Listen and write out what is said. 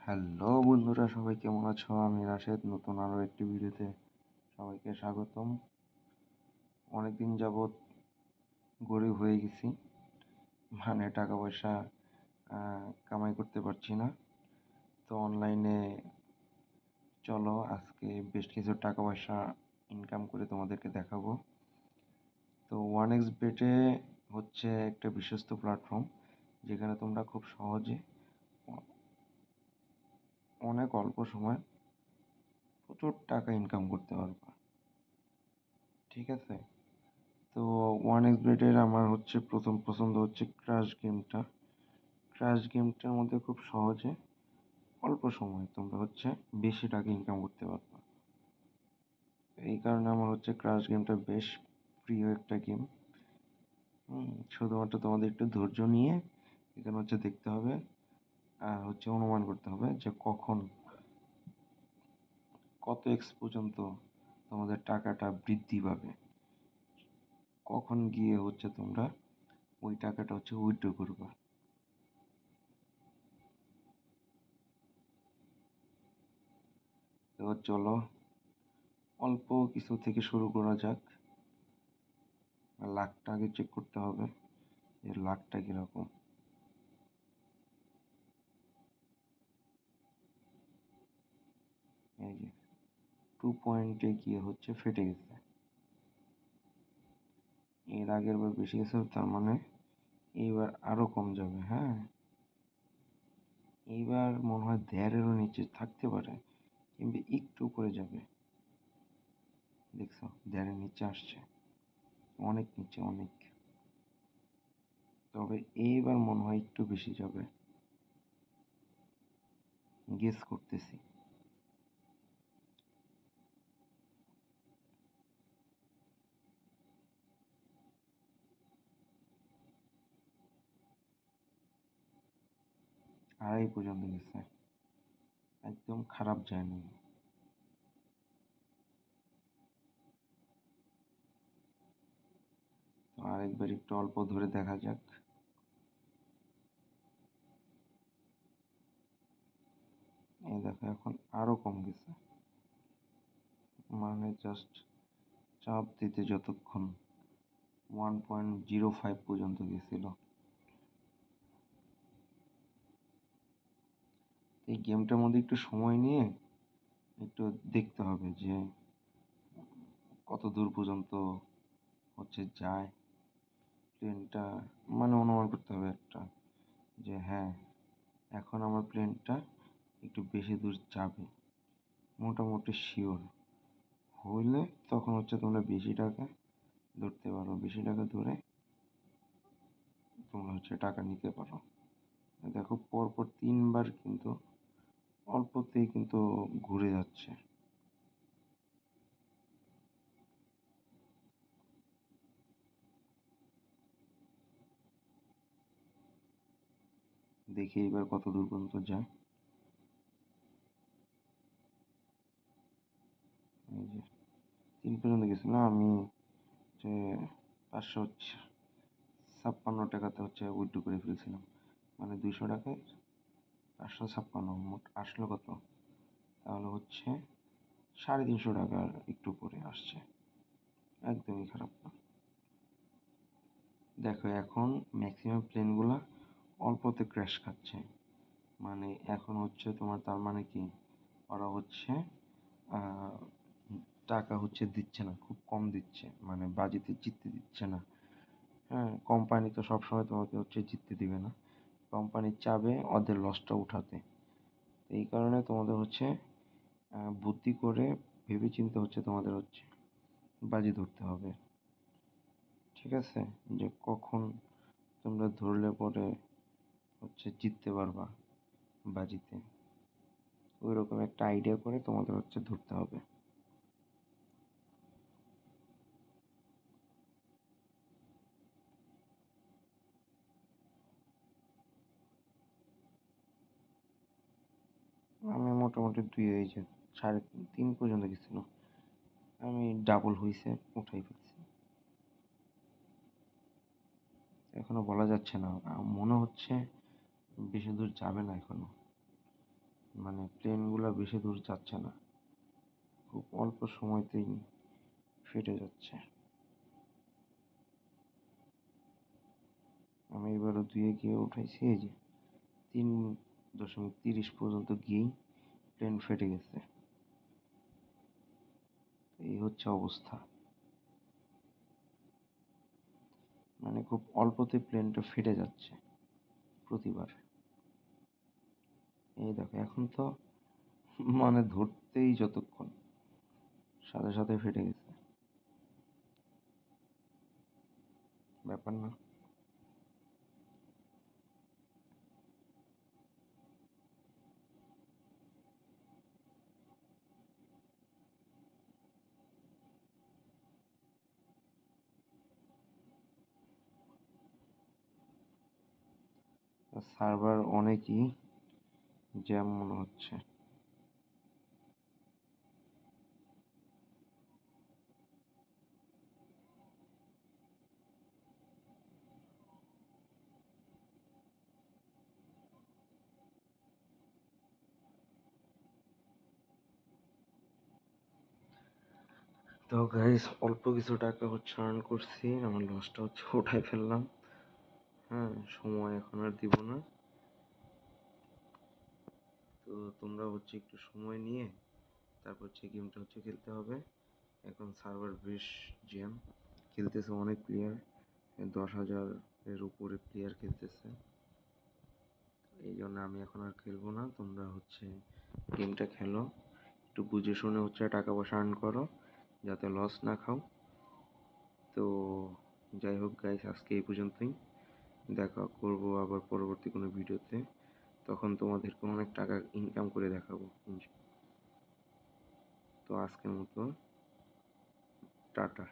Hello বন্ধুরা, সবাই কেমন আছো? আমি রাশেদ, নতুন আরও একটি ভিডিওতে সবাইকে স্বাগতম। অনেকদিন যাবৎ গরিব হয়ে গেছি, মানে টাকা পয়সা কামাই করতে পারছি না। তো অনলাইনে চলো আজকে বেশ কিছু টাকা পয়সা ইনকাম করে তোমাদেরকে দেখাবো। তো 1xBet হচ্ছে একটা বিশ্বস্ত প্ল্যাটফর্ম, যেখানে তোমরা খুব সহজে অনেক অল্প সময় প্রচুর টাকা ইনকাম করতে পারবা। ঠিক আছে, তো 1xBet আমার হচ্ছে প্রথম পছন্দ হচ্ছে ক্রাশ গেমটা। ক্রাশ গেমটার মধ্যে খুব সহজে অল্প সময় তোমরা হচ্ছে বেশি টাকা ইনকাম করতে পারবা। এই কারণে আমার হচ্ছে ক্রাশ গেমটা বেশ প্রিয় একটা গেম। শুধুমাত্র তোমাদের একটু ধৈর্য নিয়ে এখানে হচ্ছে দেখতে হবে আর হচ্ছে অনুমান করতে হবে যে কখন কত এক্স পর্যন্ত তোমাদের টাকাটা বৃদ্ধি পাবে, কখন গিয়ে হচ্ছে তোমরা ওই টাকাটা হচ্ছে উইথড্র করবা। তো চলো অল্প কিছু থেকে শুরু করা যাক। লাখটা আগে চেক করতে হবে, এর লাখটা কিরকম। এই যে 2 পয়েন্টে গিয়ে হচ্ছে ফেটে গেছে, এর আগের বার বেশি গেছে, তার মানে এইবার আরো কম যাবে। হ্যাঁ, এইবার মনে হয় 1.5-এরও নিচে থাকতে পারে, কিন্তু একটু উপরে যাবে। দেখছো 1.5-এর নিচে আসছে, অনেক নিচে, অনেক। তবে এইবার মনে হয় একটু বেশি যাবে, গেস করতেছি। আড়াই পর্যন্ত গেছে, একদম খারাপ যায়নি। তো আরেকবার একটু অল্প ধরে দেখা যাক। এই দেখো এখন আরো কম গেছে, মানে জাস্ট চাপ দিতে যতক্ষণ 1.05 পর্যন্ত গেছিল। এই গেমটার মধ্যে একটু সময় নিয়ে একটু দেখতে হবে যে কত দূর পর্যন্ত হচ্ছে যায় প্লেনটা, মানে অনুমান করতে হবে একটা যে হ্যাঁ, এখন আমার প্লেনটা একটু বেশি দূর যাবে, মোটামুটি শিওর হইলে তখন হচ্ছে তোমরা বেশি টাকা ধরতে পারো, বেশি টাকা ধরে তোমরা হচ্ছে টাকা নিতে পারো। দেখো পরপর 3বার কিন্তু অল্পতেই কিন্তু ঘুরে যাচ্ছে। দেখি এবার কত দূর পর্যন্ত যায়। এই যে 3 পর্যন্ত গেছিল, আমি হচ্ছে 556 টাকাতে হচ্ছে উইথড্র করে ফেলছিলাম, মানে 200 টাকায় 556, মোট আসলো কত, তাহলে হচ্ছে 350 টাকার একটু পরে আসছে, একদমই খারাপ না। দেখো এখন ম্যাক্সিমাম প্লেনগুলা অল্পতে ক্র্যাশ খাচ্ছে, মানে এখন হচ্ছে তোমার, তার মানে কি ওরা হচ্ছে আহ, টাকা হচ্ছে দিচ্ছে না, খুব কম দিচ্ছে, মানে বাজিতে জিততে দিচ্ছে না। হ্যাঁ, কোম্পানি তো সবসময় তোমাকে হচ্ছে জিততে দিবে না, কোম্পানি চাবে ওদের লসটা উঠাতে। এই কারণে তোমাদের হচ্ছে বুদ্ধি করে ভেবে চিন্তে হচ্ছে তোমাদের হচ্ছে বাজি ধরতে হবে। ঠিক আছে, যে কখন তোমরা ধরলে পরে হচ্ছে জিততে পারবা বাজিতে, ওই রকম একটা আইডিয়া করে তোমাদের হচ্ছে ধরতে হবে। আমি মোটামুটি এই যে 3.5 পর্যন্ত গেছিল, আমি ডাবল হইছে উঠাই ফেলছি। এখনো বলা যাচ্ছে না, মনে হচ্ছে বেশি দূর যাবে না এখনো, মানে প্লেনগুলো বেশি দূর যাচ্ছে না, খুব অল্প সময়তেই ফেটে যাচ্ছে। আমি এবারও 2-এ গিয়ে উঠাইছি, এই যে 3.30 পর্যন্ত গিয়েই প্লেন ফেটে গেছে। এই হচ্ছে অবস্থা, মানে খুব অল্পতে প্লেনটা ফেটে যাচ্ছে প্রতিবার। এই দেখো এখন তো মানে ধরতেই যতক্ষণ, সাথে সাথে ফেটে গেছে, ব্যাপার না। সার্ভার অনেকই জ্যাম মনে হচ্ছে। তো গাইস, অল্প কিছু টাকা হচ্ছে আর্ন করছি, আমার লসটা হচ্ছে উঠাই ফেললাম। হ্যাঁ, সময় এখন আর দিব না। তো তোমরা হচ্ছে একটু সময় নিয়ে তারপর হচ্ছে গেমটা হচ্ছে খেলতে হবে। এখন সার্ভার বেশ জ্যাম, খেলতেছে অনেক প্লেয়ার, 10,000-এর উপরে প্লেয়ার খেলতেছে। এই জন্য আমি এখন আর খেলবো না, তোমরা হচ্ছে গেমটা খেলো, একটু বুঝে শুনে হচ্ছে টাকা পয়সা আর্ন করো, যাতে লস না খাও। তো যাই হোক গাইস, আজকে এই পর্যন্তই, দেখা করবো আবার পরবর্তী কোনো ভিডিওতে, তখন তোমাদেরকে অনেক টাকা ইনকাম করে দেখাবো। তো আজকের মতো টাটা।